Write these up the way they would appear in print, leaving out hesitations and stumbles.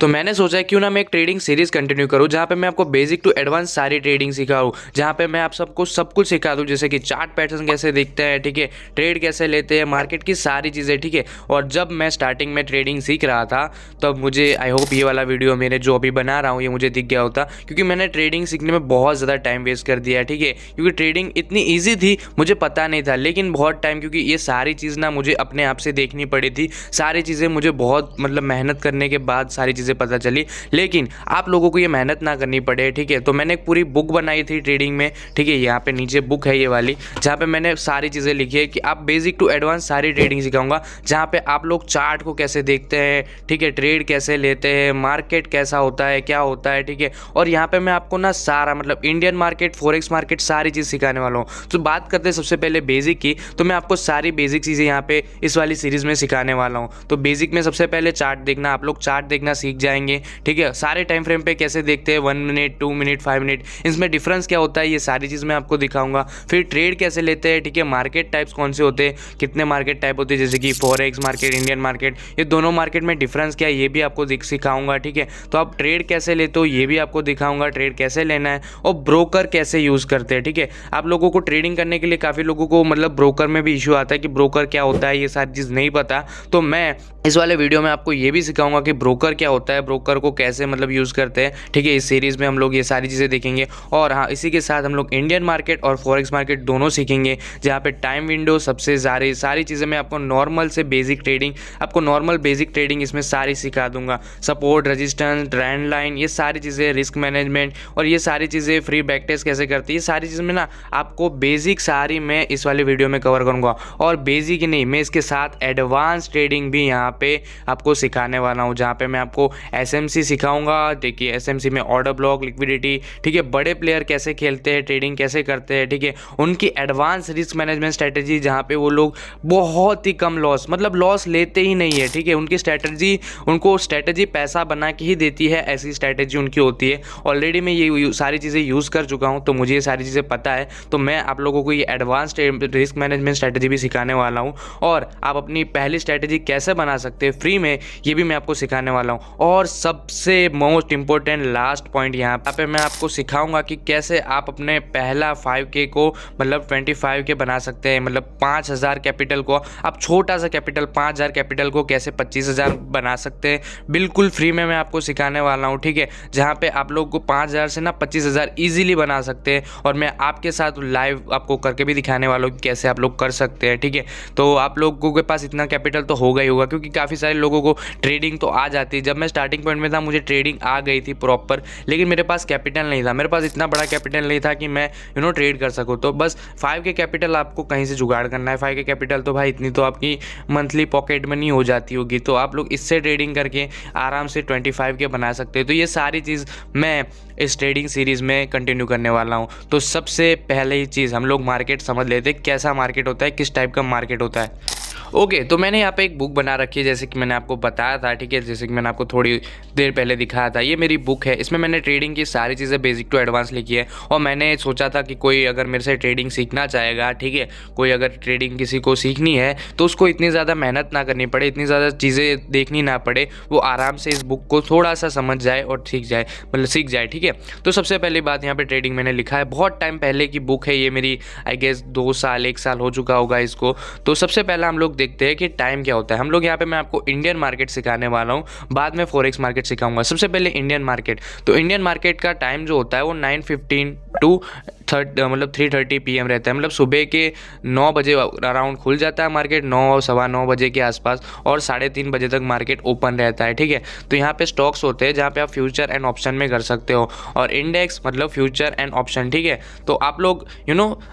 तो मैंने सोचा क्यों ना मैं एक ट्रेडिंग सीरीज़ कंटिन्यू करूं जहां पे मैं आपको बेसिक टू एडवांस सारी ट्रेडिंग सिखाऊं, जहां पे मैं आप सबको सब कुछ सिखा दूं, जैसे कि चार्ट पैटर्न कैसे दिखते हैं, ठीक है, ट्रेड कैसे लेते हैं, मार्केट की सारी चीज़ें, ठीक है। और जब मैं स्टार्टिंग में ट्रेडिंग सीख रहा था तब मुझे आई होप ये वाला वीडियो मेरे जो अभी बना रहा हूँ ये मुझे दिख गया होता, क्योंकि मैंने ट्रेडिंग सीखने में बहुत ज़्यादा टाइम वेस्ट कर दिया है, ठीक है। क्योंकि ट्रेडिंग इतनी ईजी थी मुझे पता नहीं था, लेकिन बहुत टाइम, क्योंकि ये सारी चीज़ ना मुझे अपने आप से देखनी पड़ी थी, सारी चीज़ें मुझे बहुत मतलब मेहनत करने के बाद सारी चीज़ें पता चली। लेकिन आप लोगों को ये मेहनत ना करनी पड़े, ठीक है। तो मैंने एक पूरी बुक बनाई थी ट्रेडिंग में, ठीक है। यहाँ पे नीचे बुक है ये वाली, जहाँ पे मैंने सारी चीज़ें लिखी है कि आप बेसिक टू एडवांस सारी ट्रेडिंग सिखाऊंगा, जहाँ पे आप लोग चार्ट को कैसे देखते हैं, ठीक है, ट्रेड कैसे लेते हैं, मार्केट कैसा होता है, क्या होता है, ठीक है। और यहाँ पे मैं आपको ना सारा मतलब इंडियन मार्केट, फॉरेक्स मार्केट, सारी चीज़ सिखाने वाला हूँ। तो बात करते हैं सबसे पहले बेसिक की, तो मैं आपको सारी बेसिक चीज़ें यहाँ पे इस वाली सीरीज़ में सिखाने वाला हूँ। तो बेसिक में सबसे पहले चार्ट देखना, आप लोग चार्ट देखना सीख जाएंगे, ठीक है। सारे टाइम फ्रेम पे कैसे देखते हैं, 1 मिनट, 2 मिनट, 5 मिनट, इसमें डिफरेंस क्या होता है, ये सारी चीज़ मैं आपको दिखाऊंगा। फिर ट्रेड कैसे लेते हैं, ठीक है, मार्केट टाइप्स कौन से होते हैं, कितने मार्केट टाइप होते हैं, जैसे कि फॉरेक्स मार्केट, इंडियन मार्केट, ये दोनों मार्केट में डिफरेंस क्या है ये भी आपको सिखाऊंगा, ठीक है। तो आप ट्रेड कैसे लेते हो ये भी आपको दिखाऊंगा, ट्रेड कैसे लेना है, और ब्रोकर कैसे यूज़ करते हैं, ठीक है। आप लोगों को ट्रेडिंग करने के लिए काफ़ी लोगों को मतलब ब्रोकर में भी इशू आता है कि ब्रोकर क्या होता है, ये सारी चीज़ नहीं पता। तो मैं इस वाले वीडियो में आपको ये भी सिखाऊंगा कि ब्रोकर क्या होता है, ब्रोकर को कैसे मतलब यूज़ करते हैं, ठीक है। इस सीरीज़ में हम लोग ये सारी चीज़ें देखेंगे। और हाँ, इसी के साथ हम लोग इंडियन मार्केट और फॉरेक्स मार्केट दोनों सीखेंगे, जहाँ पे टाइम विंडो सबसे सारी चीज़ें मैं आपको नॉर्मल से बेसिक ट्रेडिंग, आपको नॉर्मल बेसिक ट्रेडिंग इसमें सारी सिखा दूंगा। सपोर्ट, रेजिस्टेंस, ट्रेंड लाइन, ये सारी चीज़ें, रिस्क मैनेजमेंट और ये सारी चीज़ें, फ्री बैक टेस्ट कैसे करती है, ये सारी चीज़ में ना आपको बेसिक सारी मैं इस वाले वीडियो में कवर करूँगा। और बेसिक ही नहीं, मैं इसके साथ एडवांस ट्रेडिंग भी यहाँ पे आपको सिखाने वाला हूँ, जहाँ पे मैं आपको एसएमसी सिखाऊंगा। देखिए एसएमसी में ऑर्डर ब्लॉक, लिक्विडिटी, ठीक है, बड़े प्लेयर कैसे खेलते हैं, ट्रेडिंग कैसे करते हैं, ठीक है, उनकी एडवांस रिस्क मैनेजमेंट स्ट्रेटेजी, जहाँ पे वो लोग बहुत ही कम लॉस, मतलब लॉस लेते ही नहीं है, ठीक है। उनकी स्ट्रेटेजी, उनको स्ट्रेटेजी पैसा बना के ही देती है, ऐसी स्ट्रेटेजी उनकी होती है। ऑलरेडी मैं ये सारी चीज़ें यूज़ कर चुका हूँ, तो मुझे ये सारी चीज़ें पता है। तो मैं आप लोगों को ये एडवांस रिस्क मैनेजमेंट स्ट्रेटेजी भी सिखाने वाला हूँ, और आप अपनी पहली स्ट्रेटेजी कैसे बना सकते हैं फ्री में, ये भी मैं आपको सिखाने वाला हूँ। और सबसे मोस्ट इंपॉर्टेंट लास्ट पॉइंट यहाँ पे मैं आपको सिखाऊंगा कि कैसे आप अपने पहला 5K को मतलब 25K बना सकते हैं, मतलब 5,000 कैपिटल को आप, छोटा सा कैपिटल 5,000 कैपिटल को कैसे 25,000 बना सकते हैं, बिल्कुल फ्री में मैं आपको सिखाने वाला हूँ, ठीक है। जहाँ पे आप लोग को 5,000 से ना 25,000 ईजिली बना सकते हैं, और मैं आपके साथ लाइव आपको करके भी दिखाने वाला हूँ कि कैसे आप लोग कर सकते हैं, ठीक है। तो आप लोगों के पास इतना कैपिटल तो होगा ही होगा, क्योंकि काफ़ी सारे लोगों को ट्रेडिंग तो आ जाती है। जब मैं स्टार्टिंग पॉइंट में था मुझे ट्रेडिंग आ गई थी प्रॉपर, लेकिन मेरे पास कैपिटल नहीं था, मेरे पास इतना बड़ा कैपिटल नहीं था कि मैं ट्रेड कर सकूँ। तो बस 5K कैपिटल आपको कहीं से जुगाड़ करना है। 5K कैपिटल तो भाई इतनी तो आपकी मंथली पॉकेट मनी हो जाती होगी, तो आप लोग इससे ट्रेडिंग करके आराम से 25K बना सकते हैं। तो ये सारी चीज़ मैं इस ट्रेडिंग सीरीज़ में कंटिन्यू करने वाला हूँ। तो सबसे पहले ही चीज़ हम लोग मार्केट समझ लेते हैं, कैसा मार्केट होता है, किस टाइप का मार्केट होता है। ओके, तो मैंने यहाँ पे एक बुक बना रखी है, जैसे कि मैंने आपको बताया था, ठीक है, जैसे कि मैंने आपको थोड़ी देर पहले दिखाया था, ये मेरी बुक है। इसमें मैंने ट्रेडिंग की सारी चीज़ें बेसिक टू एडवांस लिखी है। और मैंने सोचा था कि कोई अगर मेरे से ट्रेडिंग सीखना चाहेगा, ठीक है, कोई अगर ट्रेडिंग किसी को सीखनी है तो उसको इतनी ज़्यादा मेहनत ना करनी पड़े, इतनी ज़्यादा चीज़ें देखनी ना पड़े, वो आराम से इस बुक को थोड़ा सा समझ जाए और सीख जाए, मतलब सीख जाए, ठीक है। तो सबसे पहली बात, यहाँ पे ट्रेडिंग मैंने लिखा है, बहुत टाइम पहले की बुक है ये मेरी, आई गेस 2 साल 1 साल हो चुका होगा इसको। तो सबसे पहला हम लोग देखते हैं कि टाइम क्या होता है। हम लोग यहाँ पे मैं आपको इंडियन मार्केट सिखाने वाला हूँ, बाद में फॉरेक्स मार्केट सिखाऊंगा। सबसे पहले इंडियन मार्केट, तो इंडियन मार्केट का टाइम जो होता है वो 9:15 टू 3:30 PM रहता है, मतलब सुबह के 9 बजे अराउंड खुल जाता है मार्केट, 9 सवा 9 बजे के आसपास, और 3:30 बजे तक मार्केट ओपन रहता है, ठीक है। तो यहाँ पे स्टॉक्स होते हैं जहाँ पे आप फ्यूचर एंड ऑप्शन में कर सकते हो, और इंडेक्स मतलब फ्यूचर एंड ऑप्शन, ठीक है। तो आप लोग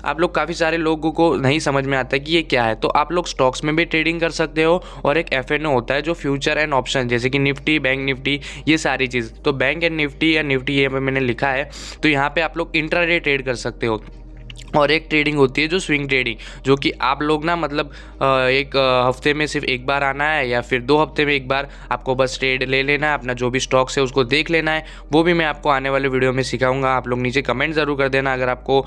आप लोग काफ़ी सारे लोगों को नहीं समझ में आता कि ये क्या है, तो आप लोग स्टॉक्स में भी ट्रेडिंग कर सकते हो, और एक FNO होता है जो फ्यूचर एंड ऑप्शन, जैसे कि निफ्टी, बैंक निफ्टी, ये सारी चीज़। तो बैंक एंड निफ्टी या निफ्टी ये मैंने लिखा है, तो यहाँ पे आप लोग इंट्राडे ट्रेड कर सकते हो। और एक ट्रेडिंग होती है जो स्विंग ट्रेडिंग, जो कि आप लोग ना मतलब एक हफ्ते में सिर्फ एक बार आना है या फिर 2 हफ्ते में एक बार आपको बस ट्रेड ले लेना है, अपना जो भी स्टॉक्स है उसको देख लेना है। वो भी मैं आपको आने वाले वीडियो में सिखाऊंगा। आप लोग नीचे कमेंट ज़रूर कर देना अगर आपको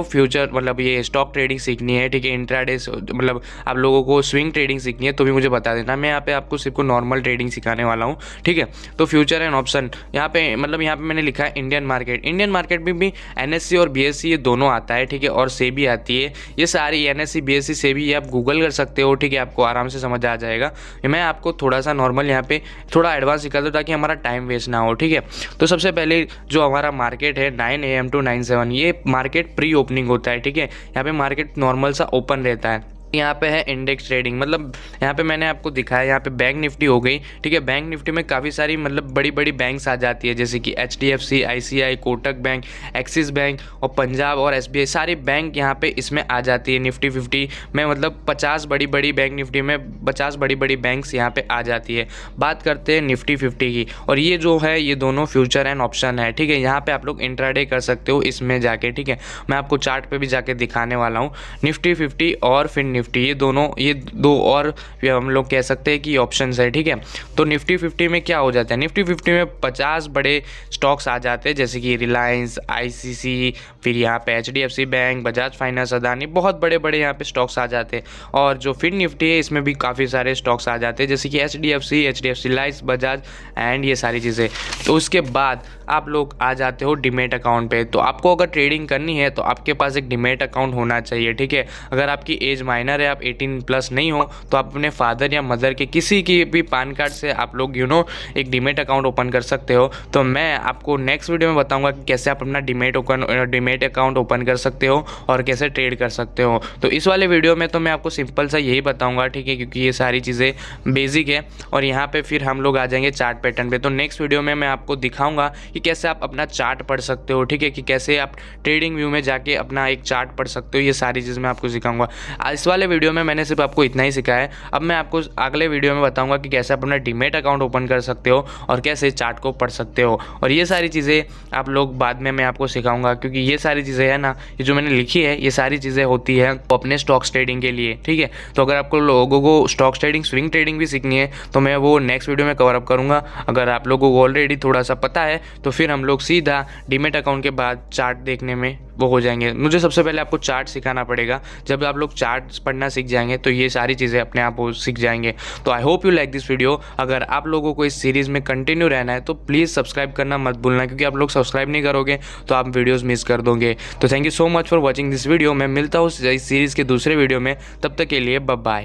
फ्यूचर मतलब ये स्टॉक ट्रेडिंग सीखनी है, ठीक है, इंट्राडे मतलब आप लोगों को स्विंग ट्रेडिंग सीखनी है तो भी मुझे बता देना। मैं यहाँ पे आपको सिर्फ नॉर्मल ट्रेडिंग सिखाने वाला हूँ, ठीक है। तो फ्यूचर एंड ऑप्शन यहाँ पे मतलब यहाँ पे मैंने लिखा है इंडियन मार्केट। इंडियन मार्केट में भी NSE और BSE ये दोनों आता है, ठीक है, और सेबी आती है। ये सारी NSE BSE सेबी आप गूगल कर सकते हो, ठीक है, आपको आराम से समझ आ जाएगा। मैं आपको थोड़ा सा नॉर्मल यहाँ पे थोड़ा एडवांस सिखा दूँ ताकि हमारा टाइम वेस्ट ना हो, ठीक है। तो सबसे पहले जो हमारा मार्केट है 9 AM to 9 7 ये मार्केट प्री ओपनिंग होता है, ठीक है। यहाँ पे मार्केट नॉर्मल सा ओपन रहता है। यहाँ पे है इंडेक्स ट्रेडिंग, मतलब यहाँ पे मैंने आपको दिखाया, यहाँ पे बैंक निफ्टी हो गई, ठीक है। बैंक निफ्टी में काफ़ी सारी मतलब बड़ी बड़ी बैंक्स आ जाती है, जैसे कि HDFC, ICI, Kotak bank, axis bank और पंजाब और SBI, सारी बैंक यहाँ पे इसमें आ जाती है। निफ्टी 50 में मतलब 50 बड़ी बड़ी बैंक निफ्टी में 50 बड़ी बड़ी बैंक्स यहाँ पे आ जाती है। बात करते हैं निफ्टी 50 की, और ये जो है ये दोनों फ्यूचर एंड ऑप्शन है, ठीक है। यहाँ पे आप लोग इंट्राडे कर सकते हो इसमें जाके, ठीक है। मैं आपको चार्ट पे भी जाके दिखाने वाला हूँ। निफ्टी 50 और फिर निफ्टी ये दो और हम लोग कह सकते हैं कि ऑप्शंस है, ठीक है। तो निफ्टी 50 में क्या हो जाता है, निफ्टी 50 में 50 बड़े स्टॉक्स आ जाते हैं, जैसे कि रिलायंस, ICC, फिर यहाँ पे HDFC bank, Bajaj finance, Adani, बहुत बड़े बड़े यहाँ पे स्टॉक्स आ जाते हैं। और जो फिर निफ्टी है इसमें भी काफ़ी सारे स्टॉक्स आ जाते हैं, जैसे कि HDFC लाइफ, बजाज एंड ये सारी चीज़ें। तो उसके बाद आप लोग आ जाते हो डीमेट अकाउंट पे। तो आपको अगर ट्रेडिंग करनी है तो आपके पास एक डीमेट अकाउंट होना चाहिए, ठीक है। अगर आपकी एज माइनर है, आप 18+ नहीं हो, तो आप अपने फादर या मदर के किसी की भी पैन कार्ड से आप लोग एक डीमेट अकाउंट ओपन कर सकते हो। तो मैं आपको नेक्स्ट वीडियो में बताऊंगा कि कैसे आप अपना डीमेट अकाउंट ओपन कर सकते हो और कैसे ट्रेड कर सकते हो। तो इस वाले वीडियो में तो मैं आपको सिंपल सा यही बताऊंगा, ठीक है, क्योंकि ये सारी चीज़ें बेसिक है। और यहाँ पे फिर हम लोग आ जाएंगे चार्ट पैटर्न पे। तो नेक्स्ट वीडियो में मैं आपको दिखाऊंगा कि कैसे आप अपना चार्ट पढ़ सकते हो, ठीक है, कि कैसे आप ट्रेडिंग व्यू में जाके अपना एक चार्ट पढ़ सकते हो। ये सारी चीज़ मैं आपको सिखाऊंगा। इस वाले वीडियो में मैंने सिर्फ आपको इतना ही सिखाया है। अब मैं आपको अगले वीडियो में बताऊंगा कि कैसे आप अपना डीमेट अकाउंट ओपन कर सकते हो और कैसे चार्ट को पढ़ सकते हो। और ये सारी चीज़ें आप लोग बाद में मैं आपको सिखाऊंगा, क्योंकि ये सारी चीज़ें है ना, ये जो मैंने लिखी है ये सारी चीज़ें होती है अपने स्टॉक्स ट्रेडिंग के लिए, ठीक है। तो अगर आपको लोगों को स्टॉक्स ट्रेडिंग, स्विंग ट्रेडिंग भी सीखनी है तो मैं वो नेक्स्ट वीडियो में कवर अप करूँगा। अगर आप लोगों को ऑलरेडी थोड़ा सा पता है तो फिर हम लोग सीधा डीमेट अकाउंट के बाद चार्ट देखने में वो हो जाएंगे। मुझे सबसे पहले आपको चार्ट सिखाना पड़ेगा। जब आप लोग चार्ट पढ़ना सीख जाएंगे तो ये सारी चीज़ें अपने आप वो सीख जाएंगे। तो I hope you like this video. अगर आप लोगों को इस सीरीज़ में कंटिन्यू रहना है तो प्लीज़ सब्सक्राइब करना मत भूलना, क्योंकि आप लोग सब्सक्राइब नहीं करोगे तो आप वीडियोज़ मिस कर दोगे। तो thank you so much for watching this video. मैं मिलता हूँ इस सीरीज़ के दूसरे वीडियो में, तब तक के लिए बाय बाय।